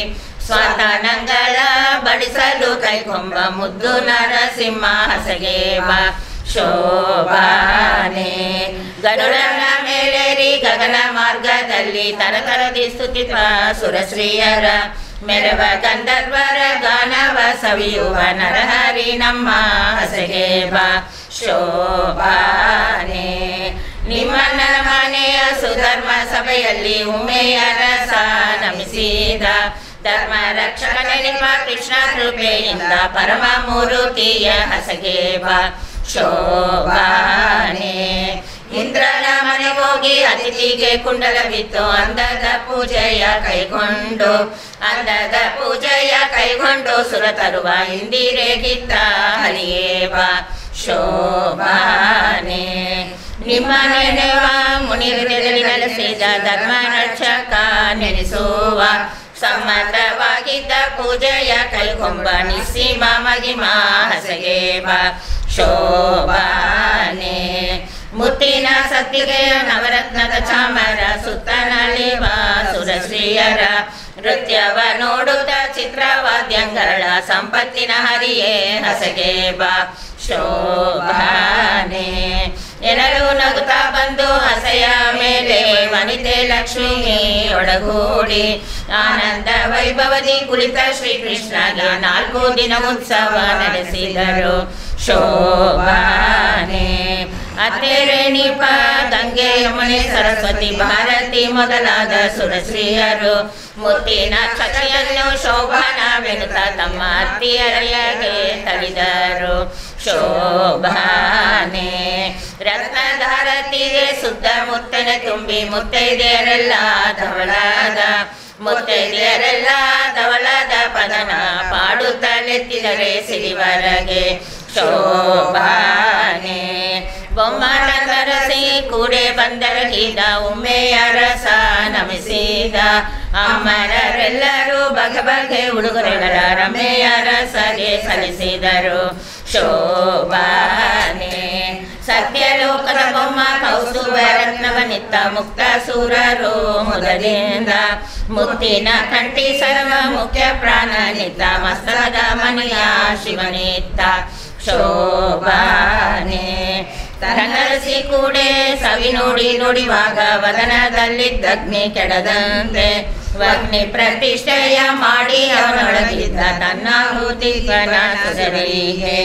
ಸ್ವಾತನಂಗಳ ಬಡಿಸಲು ಕೈಗೊಂಬ ಮುದ್ದು ನರಸಿಂಹ ಹಸೆಗೇವ ಶೋಭಾನೆ ಗರುಡನ ಮೇಲೇರಿ ಗಗನ ಮಾರ್ಗದಲ್ಲಿ ತರತರದಿ ಸ್ತುತಿಪ ಸುರಶ್ರೀಯರ ಮೆರವ ಗಂಧರ್ವರ ಗಾನವ ಸವಿಯುವ ನರಹರಿ ನಮ್ಮ ಹಸೆಗೇವ ಶೋಭಾನೆ ನಿಮ್ಮನ ಮನೆಯ ಸುಧರ್ಮ ಸಭೆಯಲ್ಲಿ ಉಮ್ಮೆಯ ರಸ ನಮಿಸಿದ ಧರ್ಮ ರಕ್ಷಕನೇ ನಿಮ್ಮ ಕೃಷ್ಣ ಕೃಪೆಯಿಂದ ಪರಮ ಮೂರುತಿಯ ಹಸೆಗೇವ ಶೋಭಾನೆ ಇಂದ್ರನ ಮನೆಗೋಗಿ ಅತಿಥಿಗೆ ಕುಂಡಲವಿತ್ತು ಅಂದದ ಪೂಜೆಯ ಕೈಗೊಂಡು ಸುರ ತರುವ ಇಂದಿರೆಗಿತ್ತ ಹರಿಯೇವ ಶೋಭಾನೆ ನಿಮ್ಮ ನೆನೆವ ಮುನಿಹೃದಯದಲ್ಲಿ ನೆಲೆಸಿದ ಧರ್ಮ ರಕ್ಷಕ ನೆನೆಸುವ ಸಮ್ಮತವಾಗಿದ್ದ ಪೂಜೆಯ ಕೈಗೊಂಬ ನಿಸ್ಸೀಮ ಮಹಿಮಾ ಹಸೆಗೇವ ಶೋಭಾನೆ ಮುತ್ತಿನ ಸತ್ತಿಗೆಯ ನವರತ್ನದ ಚಾಮರ ಸುತ್ತನಲಿವ ಸುರಶ್ರೀಯರ ನೃತ್ಯವ ನೋಡುತ್ತ ಚಿತ್ರವಾದ್ಯಂಗಳ ಸಂಪತ್ತಿನ ಹರಿಯೇ ಹಸೆಗೇವ ಶೋಭಾನೆ ಎಲ್ಲರೂ ನಗುತ್ತಾ ಬಂದು ಹಸೆಯ ಮೇಲೆ ವನಿತೆ ಲಕ್ಷ್ಮಿ ಒಡಗೂಡಿ ಆನಂದ ವೈಭವದಿ ಕುಳಿತ ಶ್ರೀಕೃಷ್ಣಗೆ 4 ದಿನ ಉತ್ಸವ ನಡೆಸಿದರು ಶೋಭಾನೆ ಅತ್ತೆ ರೇಣಿಪ ಗಂಗೆ ಯಮುನೆ ಸರಸ್ವತಿ ಭಾರತಿ ಮೊದಲಾದ ಸುರಶ್ರೀಯರು ಮುತ್ತಿನ ಕಥೆಯನ್ನು ಶೋಭಾನವೆನುತ ತಮ್ಮ ಅತ್ತಿಯರಿಗೆ ತಳಿದರು ಶೋಭಾನೆ ರತ್ನಧಾರತಿಗೆ ಸುತ್ತ ಮುತ್ತನೆ ತುಂಬಿ ಮುತ್ತೈದೆಯರೆಲ್ಲ ಧವಳದ ಪದನ ಪಾಡುತ್ತಲೆತ್ತಿದರೆ ಸಿರಿವರಗೆ ಶೋಭಾನೆ ಬೊಮ್ಮನ ತರಸಿ ಕೂಡೆ ಬಂದರಗಿದ ಉಮ್ಮೆಯ ರಸ ನಮಿಸಿದ ಅಮ್ಮರೆಲ್ಲರೂ ಬಗೆ ಉಡುಗೊರೆಗಳ ರಮೆಯ ರಸಗೆ ಸಲ್ಲಿಸಿದರು ಶೋಭಾನೆ ಸತ್ಯಲೋಕದ ಬೊಮ್ಮ ಕೌಸ್ತುಭ ರತ್ನವನಿತ್ತ ಮುಕ್ತ ಸೂರರು ಮೊದಲಿಂದ ಮುತ್ತಿನ ಕಂಠಿ ಸರ್ವ ಮುಖ್ಯ ಪ್ರಾಣನಿತ್ತ ಮಸ್ತಕದ ಮನೆಯ ಶಿವನಿತ್ತ ಶೋಭಾನೆ ತರನರಸಿ ಕೂಡೆ ಸವಿ ನೋಡಿವಾಗ ವದನದಲ್ಲಿದ್ದಗ್ನಿ ಕೆಡದಂತೆ ಅಗ್ನಿ ಪ್ರತಿಷ್ಠೆಯ ಮಾಡಿ ಅವನೊಳಗಿದ್ದ ತನ್ನಾಹುತಿ ಸುಧರಿಗೆ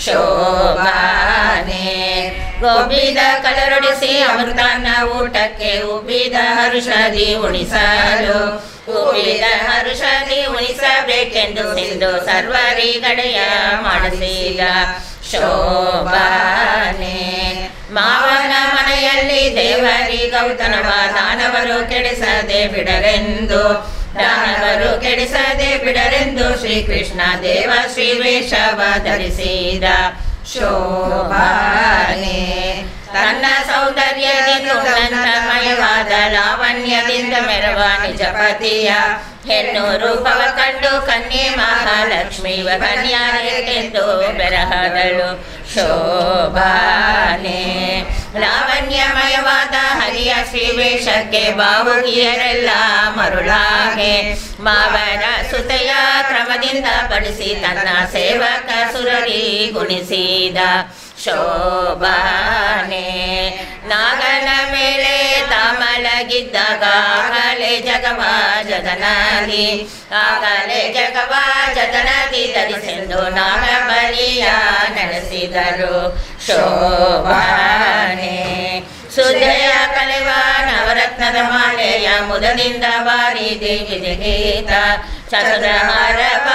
ಶೋಭಾನೆ ಗೋಬಿದ ಕಲರೊಡಿಸಿ ಅಮೃತನ ಊಟಕ್ಕೆ ಉಬ್ಬಿದ ಹರುಷದಿ ಉಣಿಸಬೇಕೆಂದು ಸಿಂಧು ಸರ್ವರಿಗಡೆಯ ಮಾಡಿಸಿದ ಶೋಭಾನೆ ಮಾವನ ಮನೆಯಲ್ಲಿ ದೇವರಿ ಗೌತಮವ ದಾನವರು ಕೆಡಿಸದೆ ಬಿಡರೆಂದು ಶ್ರೀಕೃಷ್ಣ ದೇವ ಶ್ರೀವೇಷವ ಧರಿಸಿದ ಶೋಭಾನೆ ತನ್ನ ಸೌಂದರ್ಯದಿಂದ ಲಾವಣ್ಯದಿಂದ ಮೆರವ ನಿಜಪತಿಯ ಹೆಣ್ಣು ರೂಪವ ಕಂಡು ಕನ್ಯೆ ಮಹಾಲಕ್ಷ್ಮಿ ಕನ್ಯಾರೆಂದು ಬೆರಹದಳು ಶೋಭಾನೆ ಲಾವಣ್ಯಮಯವಾದ ಹರಿಯ ಶ್ರೀವೇಷಕ್ಕೆ ಬಾವುಕಿಯರೆಲ್ಲ ಮರುಳಾಗೆ ಮಾವನ ಸುತೆಯ ಕ್ರಮದಿಂದ ಬಡಿಸಿ ತನ್ನ ಸೇವಕ ಸುರರಿ ಗುಣಿಸಿದ ಶೋಭಾನೆ ನಾಗನ ಮೇಲೆ ತಾಮಲಗಿದ್ದಾಗ ಆಗಲೇ ಜಗವಾ ಜಗನಾದಿ ಧರಿಸೆಂದು ನಾಗ ಬಲಿಯ ನಡೆಸಿದರು ಶೋಭಾನೆ ಸುಧೆಯ ಕಲೆವ ನವರತ್ನದ ಮಾಲೆಯ ಮುದದಿಂದ ಬಾರಿ ದೇವಿಗೆ ಗೀತ ಚಂದ್ರಹಾರವ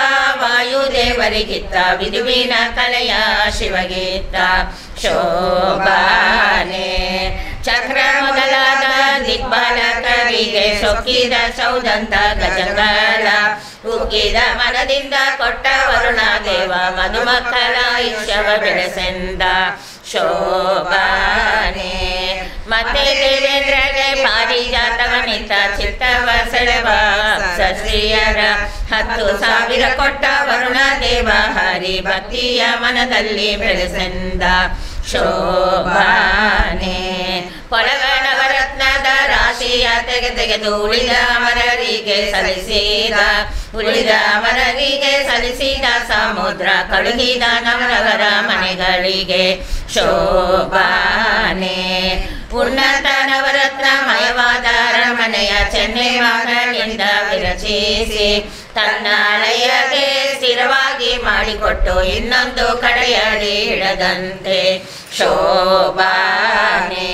ವಾಯುದೇವರಿಗಿತ್ತ ವಿದುವಿನ ಕಲೆಯ ಶಿವಗೀತ ಶೋಭಾನೆ ಚಕ್ರ ಮೊದಲಾದ ದಿಗ್ಬಾಲಕರಿಗೆ ಸೊಕ್ಕಿದ ಸೌದಂತ ಗಜಂಗಾಲ ಉಗ್ಗಿದ ಮನದಿಂದ ಕೊಟ್ಟ ವರುಣ ದೇವ ಮಧುಮಕ್ಕಳ ಆಯುಷ್ಯವ ಬೆಳೆಸೆಂದ ಶೋಭಾನೆ ಮತ್ತೆ ದೇವೇಂದ್ರಗೆ ಪಾರಿಜಾತವನಿತ ಚಿತ್ತವ ಸೆಳೆವ ಶ್ರೀಯರ 10,000 ಕೊಟ್ಟ ವರುಣ ದೇವ ಹರಿ ಭಕ್ತಿಯ ಮನದಲ್ಲಿ ಬೆಳೆಸೆಂದ ಶೋಭಾನೆ ಪೊಳಗ ನವರತ್ನದ ರಾಶಿಯ ತೆಗೆದು ಉಳಿದ ಅಮರರಿಗೆ ಸಲ್ಲಿಸಿದ ಸಮುದ್ರ ಕಳುಹಿದ ನವರವರ ಮನೆಗಳಿಗೆ ಶೋಭಾನೆ ಉನ್ನತ ನವರತ್ನಮಯವಾದ ಅರಮನೆಯ ಚೆನ್ನೈ ಮಗಳಿಂದ ವಿರಚಿಸಿ ತನ್ನ ಅಳೆಯಗೆ ಸ್ಥಿರವಾಗಿ ಮಾಡಿಕೊಟ್ಟು ಇನ್ನೊಂದು ಕಡೆಯಲ್ಲಿ ಇಡದಂತೆ ಶೋಭಾನೆ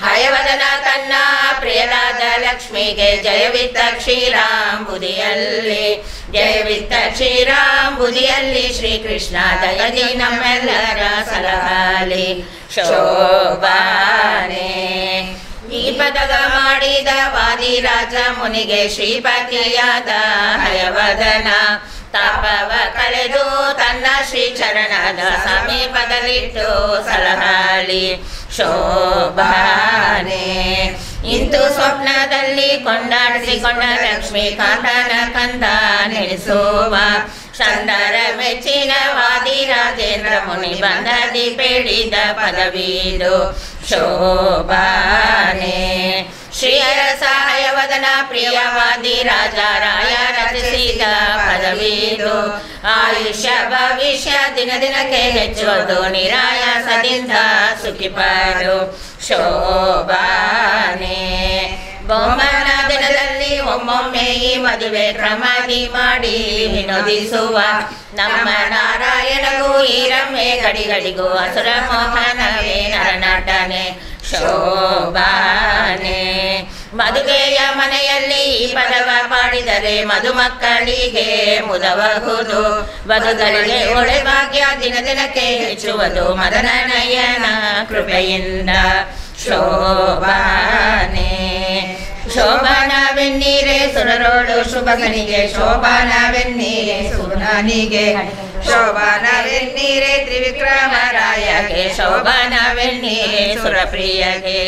ಹಯವದನ ತನ್ನ ಪ್ರಿಯರಾದ ಲಕ್ಷ್ಮಿಗೆ ಜಯವಿತ್ತ ಕ್ಷೀರಾಂಬುದಿಯಲ್ಲಿ ಶ್ರೀಕೃಷ್ಣ ದಯದಿ ನಮ್ಮೆಲ್ಲರ ಸಲಹಾಲಿ ಶೋಭಾನೆ ಈ ಪದಗ ಮಾಡಿದ ವಾದಿರಾಜ ಮುನಿಗೆ ಶ್ರೀಪತಿಯಾದ ಹಯವದನ ತಾಪವ ಕಳೆದು ತನ್ನ ಶ್ರೀ ಚರಣದ ಸಮೀಪದಲ್ಲಿಟ್ಟು ಸಲಹಾಲಿ ಶೋಭಾನೆ ಇಂತು ಸ್ವಪ್ನದಲ್ಲಿ ಕೊಂಡಾಡಿಸಿಕೊಂಡ ಲಕ್ಷ್ಮೀಕಾಂತನ ಕಂದ ನೆನೆಸುವ ಚಂದರ ಮೆಚ್ಚಿನ ವಾದಿರಾಜೇಂದ್ರ ಮುನಿ ಬಂದದಿ ಬೇಡಿದ ಪದವೀದು ಶೋಭಾನೆ ಶ್ರೀಯರ ಸಹಾಯವದನ ಪ್ರಿಯವಾದಿ ರಾಜ ರಾಯ ರಚಿಸಿದ ಪದವೀದು ಆಯುಷ್ಯ ಭವಿಷ್ಯ ದಿನಕ್ಕೆ ಹೆಚ್ಚುವುದು ನಿರಾಯಾಸದಿಂದ ಸುಖಿಪರು ಶೋಭಾನೆ ಬೊಮ್ಮನ ದಿನದಲ್ಲಿ ಒಮ್ಮೊಮ್ಮೆ ಈ ಮದುವೆ ಕ್ರಮದಿ ಮಾಡಿ ವಿನೋದಿಸುವ ನಮ್ಮ ನಾರಾಯಣಗೂ ಈ ರಮ್ಮೆ ಗಡಿಗಡಿಗೂ ಅಸುರ ಮೋಹನವೇ ನರನಟನೆ ಶೋಭಾನೆ ಮದುವೆಯ ಮನೆಯಲ್ಲಿ ಈ ಪದವ ಪಾಡಿದರೆ ಮದುಮಕ್ಕಳಿಗೆ ಮುದಬಹುದು ಬದುಗಳಿಗೆ ಒಳೆ ಭಾಗ್ಯ ದಿನಕ್ಕೆ ಹೆಚ್ಚುವುದು ಮದನನಯನ ಕೃಪೆಯಿಂದ ಶೋಭಾನೆ ಶೋಭಾನವೆನ್ನೀರೆ ಸುರರೋಡು ಶುಭಗನಿಗೆ ಶೋಭಾನವೆನ್ನೀರೆ ಸುರನಿಗೆ ಶೋಭಾನವೆನ್ನೀರೆ ತ್ರಿವಿಕ್ರಮರಾಯಗೆ ಶೋಭಾನವೆನ್ನೀರೆ ಸುರಪ್ರಿಯಗೆ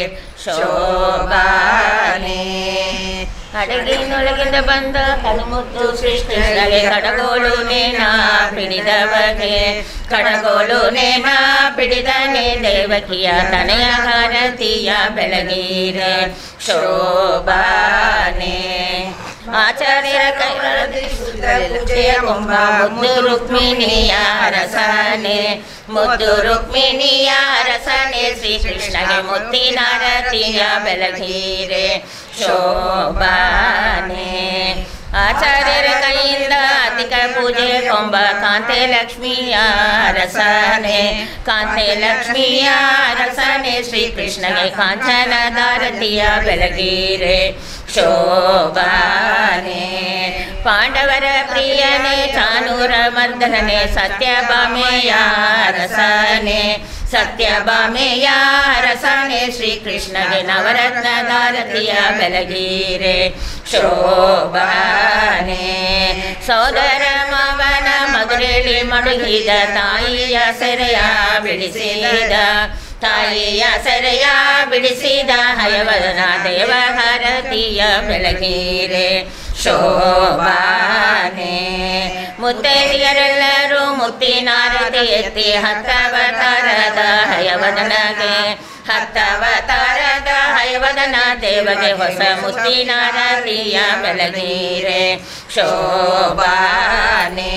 ಶೋಭಾನೆ ಅಡಗಿನೊಳಗಿಂದ ಬಂದ ಕಡುಮುತ್ತು ಶ್ರೀಕೃಷ್ಣಗೆ ಕಡಗೋಲು ನೇನ ಪಿಡಿದನೆ ದೇವಕಿಯ ತನೆಯ ಭಾರತೀಯ ಬೆಳಗೀರೆ ಶೋಭಾನೆ ಆಚಾರ್ಯರ ಕೈಗಳ ಕೊಂಬ ಮುದ್ದು ರುಕ್ಮಿಣಿಯ ಅರಸನೆ ಶ್ರೀಕೃಷ್ಣಗೆ ಮುತ್ತಿನಾರತಿಯ ಬೆಳಗೀರೆ ಶೋಭಾನೆ ಆಚಾರ್ಯರ ಕೈಯಿಂದ ಅಧಿಕ ಪೂಜೆ ಕೊಂಬ ಕಾಂತೆ ಲಕ್ಷ್ಮಿಯ ಅರಸನೆ ಶ್ರೀಕೃಷ್ಣಗೆ ಕಾಂಚನ ದಾರತಿಯ ಬೆಳಗೀರೆ ಶೋಭಾನೆ ಪಾಂಡವರ ಪ್ರಿಯನೇ ಚಾನೂರ ಮರ್ದನನೆ ಸತ್ಯಭಾಮೆಯ ಅರಸನೆ ಶ್ರೀಕೃಷ್ಣಗೆ ನವರತ್ನ ದಾರತಿಯ ಬೆಳಗೀರೆ ಶೋಭಾನೆ ಸೋದರ ಮಾವನ ಮಧುರೇಳಿ ಮಡುಗಿದ ತಾಯಿಯ ಸೆರೆಯ ಬಿಡಿಸಿದ ಹಯವದನ ದೇವಹಾರತಿಯ ಬೆಳಗೀರೆ ಶೋಭಾನೆ ಮುತ್ತೈದೆಯರೆಲ್ಲರೂ ಮುತ್ತಿನಾರತಿ ಎತ್ತಿ ಹತ್ತವತಾರದ ಹಯವದನ ದೇವಗೆ ಹೊಸ ಮುತ್ತಿನಾರತಿಯ ಬೆಳಗೀರೆ ಶೋಭಾನೆ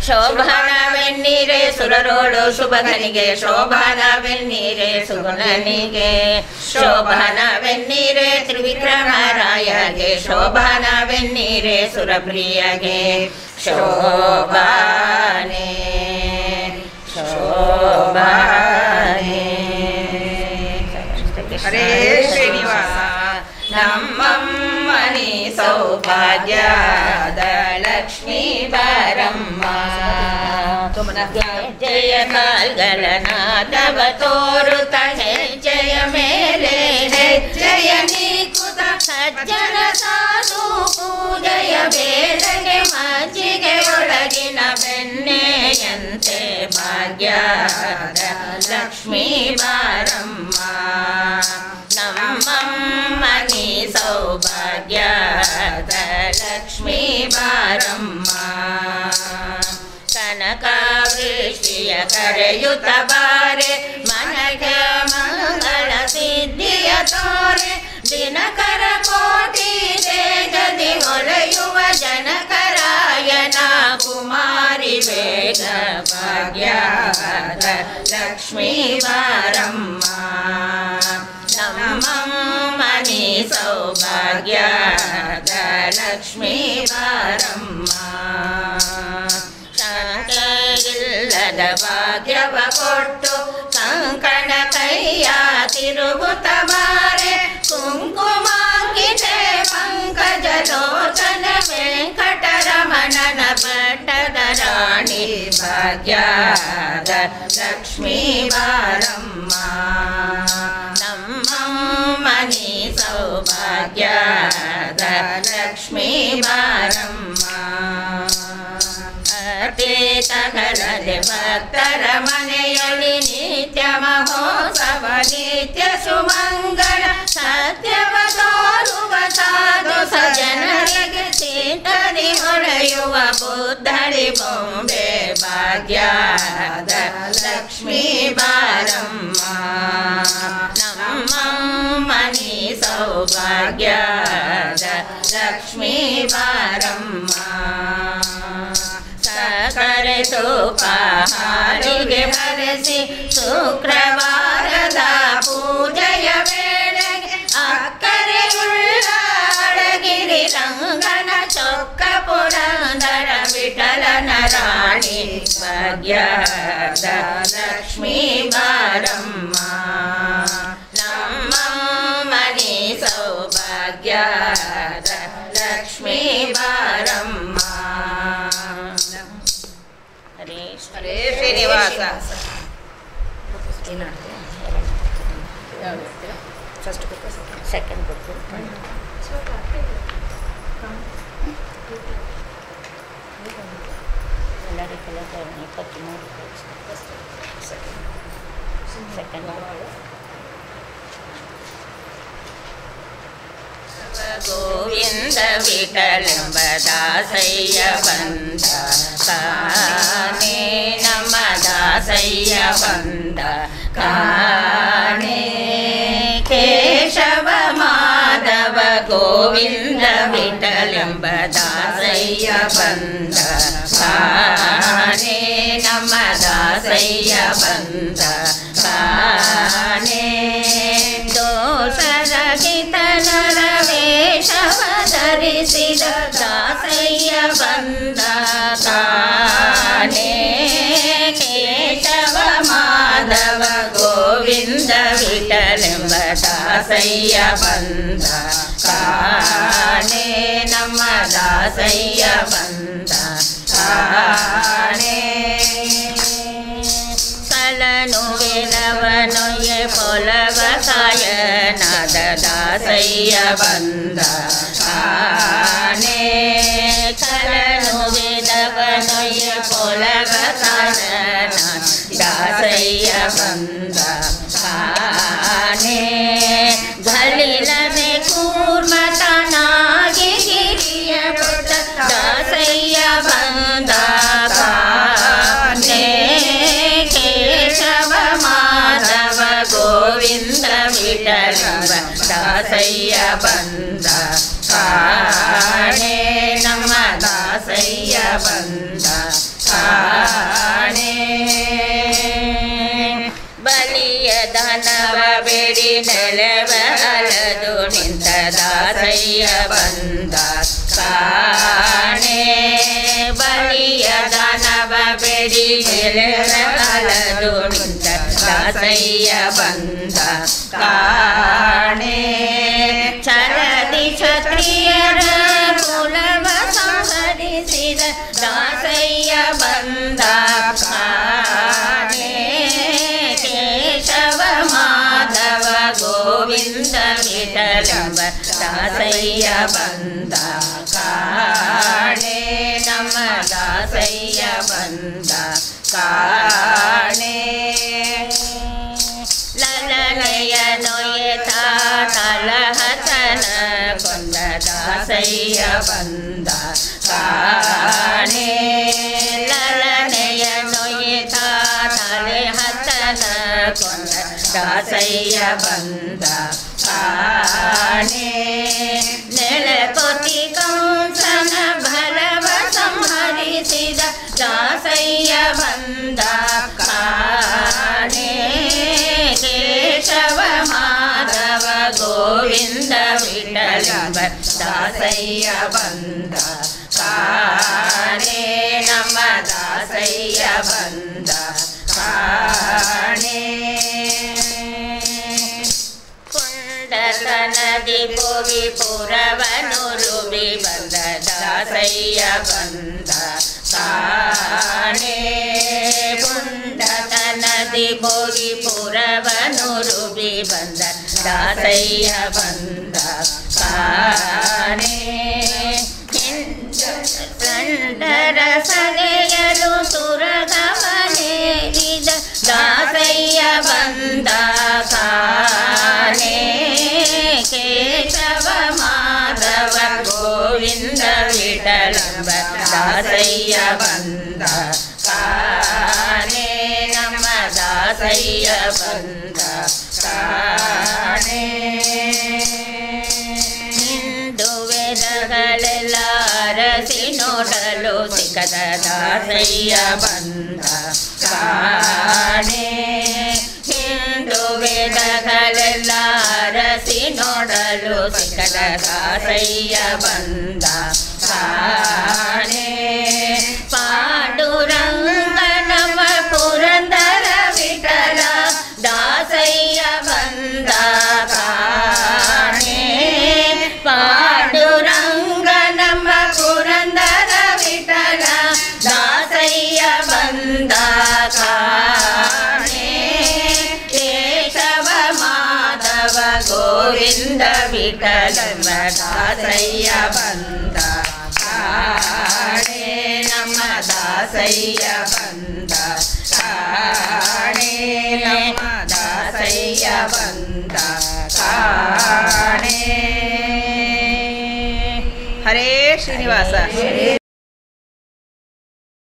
ಶೋಭಾನವೆನ್ನೀರೆ ಸುರರೋಡು ಶುಭಗನಿಗೆ ಶೋಭಾನವೆನ್ನೀರೆ ಸುಗುಣನಿಗೆ ಶೋಭಾನವೆನ್ನೀರೆ ತ್ರಿವಿಕ್ರಮರಾಯಗೆ ಶೋಭಾನವೆನ್ನೀರೆ ಸುರಪ್ರಿಯಗೆ ಶೋಭಾನೆ ಶೋಭಾನೆ ಭಾಗ್ಯದ ಲಕ್ಷ್ಮೀ ಬಾರಮ್ಮ ಜಯ ಕಾಲ್ಗಳನಾದವ ತೋರುತ ಹೆಜ್ಜೆಯ ಮೇಲೆ ಹೆಜ್ಜೆಯ ನೀಕುತ ಸಜ್ಜನ ಸಾಧು ಪೂಜೆಯ ಬೇಳೆಗೆ ಮಜ್ಜಿಗೆ ಒಳಗಿನ ಬೆಣ್ಣೆಯಂತೆ ಭಾಗ್ಯದ ಲಕ್ಷ್ಮೀ ಬಾರಮ್ಮ ನಮ್ಮಮ್ಮನಿ ಸೌಭಾಗ್ಯದ ಲಕ್ಷ್ಮೀ ಬಾರಮ್ಮ ಕನಕಾವೃಷ್ಟಿಯ ಕರೆಯುತ್ತ ಬಾರೆ ಮನಗೆ ಮಂಗಳ ಸಿದ್ಧಿಯ ತೋರೆ ದಿನಕರ ಕೋಟಿ ದೇಗದಿ ಹೊಳೆಯುವ ಜನಕರಾಯನ ಕುಮಾರಿ ಬೇಗ ಭಾಗ್ಯದ ಲಕ್ಷ್ಮೀ ಬಾರಮ್ಮ ನಮ್ಮಮ್ಮನಿ ಸೌಭಾಗ್ಯದ ಲಕ್ಷ್ಮೀ ಬಾರಮ್ಮ ಶಂಕೆಯಿಲ್ಲದ ಭಾಗ್ಯವ ಕೊಟ್ಟು ಕಂಕಣ ಕೈಯ ತಿರುಗುತ್ತ ಬಾರೆ ಕುಂಕುಮಾಂಕಿತೆ ಪಂಕಜ ಲೋಚನ ವೆಂಕಟರಮಣನ ಪಟ್ಟದ ರಾಣಿ ಭಾಗ್ಯದ ಲಕ್ಷ್ಮೀ ಬಾರಮ್ಮ ನಮ್ಮಮ್ಮನಿ ಸೌಭಾಗ್ಯದ ಲಕ್ಷ್ಮೀ ಬಾರಮ್ಮ ಅತೀತಗಲದೆ ಭಕ್ತರ ಮನೆಯಲ್ಲಿ ನಿತ್ಯ ಮಹೋತ್ಸವ ನಿತ್ಯ ಸುಮಂಗಳ ಸತ್ಯವ ತೋರುವ ಸಾಧು ಸಜನರಿಗೆ ಚಿಂತನೆ ಹೊಳೆಯುವ ಬುದ್ಧಳಿ ಬೊಂಬೆ ಭಾಗ್ಯದ ಲಕ್ಷ್ಮೀ ಬಾರಮ್ಮ ನಮ್ಮಮ್ಮನಿ ಸೌಭಾಗ್ಯದ ಲಕ್ಷ್ಮೀ ಬಾರಮ್ಮ ಸಕ್ಕರೆ ತುಪ್ಪ ಹಾಲಿಗೆ ಬರೆಸಿ ಶುಕ್ರವಾರದ ಪೂಜೆಯ ವೇಳೆಗೆ ಅಕ್ಕರೆಯುಳ್ಳ ಅಳಗಿರಿ ರಂಗನ ಚೊಕ್ಕ ಪುರಂದರ ವಿಠಲನ ರಾಣಿ ಭಾಗ್ಯದ ಲಕ್ಷ್ಮೀ ಬಾರಮ್ಮ ನಮ್ಮಮ್ಮನಿ ಸೌಭಾಗ್ಯದ ಲಕ್ಷ್ಮೀ ಬಾರಮ್ಮ ಹರೇ Srinivasa first book second book ಎಲ್ಲರಿಗೆಲ್ಲ 23 ಸೆಕೆಂಡ್ ಗೋವಿಂದ ವಿಠಲೆಂಬ ದಾಸಯ್ಯ ಬಂದ ಕಾಣೆ ನಮ್ಮ ದಾಸಯ್ಯ ಬಂದ ಕಾಣೆ ಕೇಶವ ಮಾಧವ ಗೋವಿಂದ ವಿಠಲೆಂಬ ದಾಸಯ್ಯ ಬಂದ ಕಾಣೆ ನಮ್ಮ ದಾಸಯ್ಯ ಬಂದ ಕಾಣೆ ದೋಷರಹಿತ ನರವೇಶವ ಧರಿಸಿದ ದಾಸಯ್ಯ ಬಂದ ಕಾಣೆ ಕೇಶವ ಮಾಧವ ಗೋವಿಂದ ವಿಠಲೆಂಬ ದಾಸಯ್ಯ ಬಂದ ಕಾಣೆ ನಮ್ಮ ದಾಸಯ್ಯ ಬಂದ ಕಾಣೆ ಕಲನುವೆಲವನೊಯ್ಯೆ ಪೊಲವ ಕಾಯನಾದ ದಾಸಯ್ಯ ಬಂದ ಕಾಣೆ ಕಲನುವೆಲವನೊಯ್ಯೆ ಪೊಲವ ಕಾಯನ ದಾಸಯ್ಯ ಬಂದ ಕಾಣೆ ಘಲಿಲನೆ ಕೂರ್ಮತನಾಗಿ ಗಿರಿಯ ಪುಟ ದಾಸಯ್ಯ ಬಂದ ಕಾಣೆ ಕೇಶವ ಮಾಧವ ಗೋವಿಂದ ವಿಠಲೆಂಬ ದಾಸಯ್ಯ ಬಂದ ಕಾಣೆ ನಮ್ಮ ದಾಸಯ್ಯ ಬಂದ ಕಾಣೆ ಬಲಿಯ ಧನವ ಬೇಡಿ ನೆಲವ ಅಲದು ನಿಂತ ದಾಸಯ್ಯ ಬಂದ ಕಾಣೆ ಬಲಿಯ ಧನವ ಬೇಡಿ ನೆಲವ ಅಲದು ನಿಂತ ದಾಸಯ್ಯ ಬಂದ ಕಾಣೆ ಛಲದಿ ಕ್ಷತ್ರಿಯರ ಕುಲವ ಸಂಹರಿಸಿದ ದಾಸಯ್ಯ ಬಂದ ಕಾಣೆ ಕೇಶವ ಮಾಧವ ಗೋವಿಂದ ವಿಠಲಂಬ ದಾಸಯ್ಯ ಬಂದ ಕಾಣೆ ನಮ್ಮ ದಾಸಯ್ಯ ಬಂದ ಕಾಣೆ ಲಲನೆಯ ನೊಯ್ಯತ ತಲಹತನ ಕೊಂದ ದಾಸಯ್ಯ ಬಂದ ಕಾಣೆ ಲಲನೆಯ ನೊಯ್ಯತ ತಲೆಹತನ ಕೊಂದ ದಾಸಯ್ಯ ಬಂದ ಕಾಣೆ ನೆಲಕೊತಿ ಕಂಸನ ಭರವ ಸಂಹರಿಸಿದ ದಾಸಯ್ಯ ಬಂದ ಕಾಣೆ ಕೇಶವ ಮಾಧವ ಗೋವಿಂದ ವಿಠಲಂಬ ದಾಸಯ್ಯ ಬಂದ ಕಾಣೆ ನಮ್ಮ ದಾಸಯ್ಯ ಬಂದ ಕಾಣೆ ನದಿ ಭೋಗಿ ಪುರವನುರುಬಿ ಬಂದ ದಾಸಯ್ಯ ಬಂದ ಕಾಣೆ ಪುಂಡಕ ನದಿ ಭೋಗಿ ಪುರವನುರುಬಿ ಬಂದ ದಾಸಯ್ಯ ಬಂದ ಕಾಣೆ ಕಂಡರ ಸನೆಯಲು ಸುರಗವನೇರಿದ ದಾಸಯ್ಯ ಬಂದ ಕಾಣೆ ಕೇಶವ ಮಾಧವ ಗೋವಿಂದ ವಿಠಲಂಬ ದಾಸಯ್ಯ ಬಂದ ಕಾಣೆ ನಮ್ಮ ದಾಸಯ್ಯ ಬಂದ ಕಾಣೆ ಹಿಂದು ವೇದಗಳೆಲ್ಲ ಅರಸಿ ನೋಡಲು ಸಿಕ್ಕದ ದಾಸಯ್ಯ ಬಂದ ಕಾಣೆ ಹಿಂದು ವೇದಗಳೆಲ್ಲ ಅರಸಿ ನೋಡಲು ಸಿಕ್ಕದ ದಾಸಯ್ಯ ಬಂದ ಕಾಣೆ ಪಾಂಡುರಂಗ ನಮ್ಮ ಪುರಂದರ ವಿಠಲ ದಾಸಯ್ಯ ಬಂದ ಕಾಣೆ ಪಾಂಡುರಂಗ ನಮ್ಮ ಪುರಂದರ ವಿಠಲ ದಾಸಯ್ಯ ಬಂದ ಕಾಣೆ ಕೇಶವ ಮಾಧವ ಗೋವಿಂದ ವಿಠಲಂಬ ದಾಸಯ್ಯ ಬಂದ ಕಾಣೆ ನಮ್ಮ ದಾಸಯ್ಯ ಬಂದ ಕಾಣೆ ನಮ್ಮ ದಾಸಯ್ಯ ಬಂದ ಕಾಣೆ. ಹರೇ ಶ್ರೀನಿವಾಸ.